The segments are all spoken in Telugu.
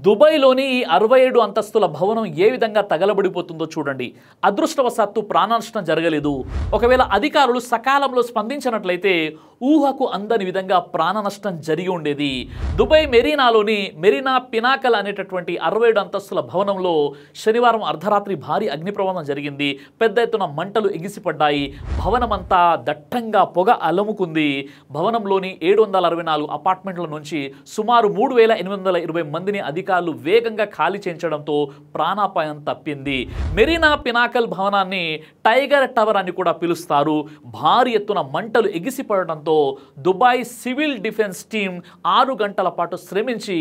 దుబాయ్లోని ఈ 67 అంతస్తుల భవనం ఏ విధంగా తగలబడిపోతుందో చూడండి. అదృష్టవశాత్తు ప్రాణనష్టం జరగలేదు. ఒకవేళ అధికారులు సకాలంలో స్పందించినట్లయితే ఊహకు అందని విధంగా ప్రాణనష్టం జరిగి ఉండేది. దుబాయ్ మెరీనాలోని మెరీనా పినాకల్ అనేటటువంటి 67 అంతస్తుల భవనంలో శనివారం అర్ధరాత్రి భారీ అగ్ని ప్రమాదం జరిగింది. పెద్ద ఎత్తున మంటలు ఎగిసిపడ్డాయి. భవనమంతా దట్టంగా పొగ అలముకుంది. భవనంలోని 764 అపార్ట్మెంట్ల నుంచి సుమారు 3820 మందిని అధికారులు వేగంగా ఖాళీ చేయించడంతో ప్రాణాపాయం తప్పింది. మెరీనా పినాకల్ భవనాన్ని టైగర్ టవర్ అని కూడా పిలుస్తారు. భారీ ఎత్తున మంటలు ఎగిసిపడడంతో దుబాయ్ సివిల్ డిఫెన్స్ టీం 6 గంటల పాటు శ్రమించి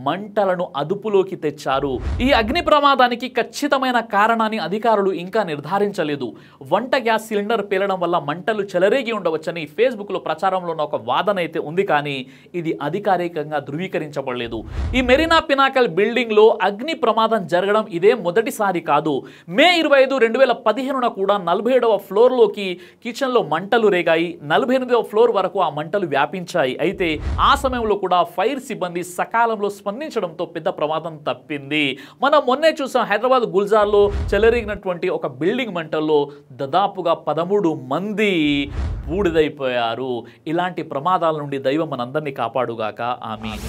మంటలను అదుపులోకి తెచ్చారు. ఈ అగ్ని ప్రమాదానికి ఖచ్చితమైన కారణాన్ని అధికారులు ఇంకా నిర్ధారించలేదు. వంట గ్యాస్ సిలిండర్ పేలడం వల్ల మంటలు చెలరేగి ఉండవచ్చని ఫేస్బుక్లో ప్రచారంలో ఉన్న ఒక వాదన అయితే ఉంది, కానీ ఇది అధికారికంగా ధృవీకరించబడలేదు. ఈ మెరీనా పినాకల్ బిల్డింగ్ లో అగ్ని ప్రమాదం జరగడం ఇదే మొదటిసారి కాదు. మే 25, 2015 కూడా 47వ ఫ్లోర్ లోకి కిచెన్ లో మంటలు రేగాయి. 48వ ఫ్లోర్ వరకు ఆ మంటలు వ్యాపించాయి. అయితే ఆ సమయంలో కూడా ఫైర్ సిబ్బంది సకాలంలో స్పందించడంతో పెద్ద ప్రమాదం తప్పింది. మనం మొన్నే చూసాం, హైదరాబాద్ గుల్జార్లో చెలరేగినటువంటి ఒక బిల్డింగ్ మంటల్లో దాదాపుగా 13 మంది బూడిదైపోయారు. ఇలాంటి ప్రమాదాల నుండి దైవం మనందరినీ కాపాడుగాక. ఆమీన్.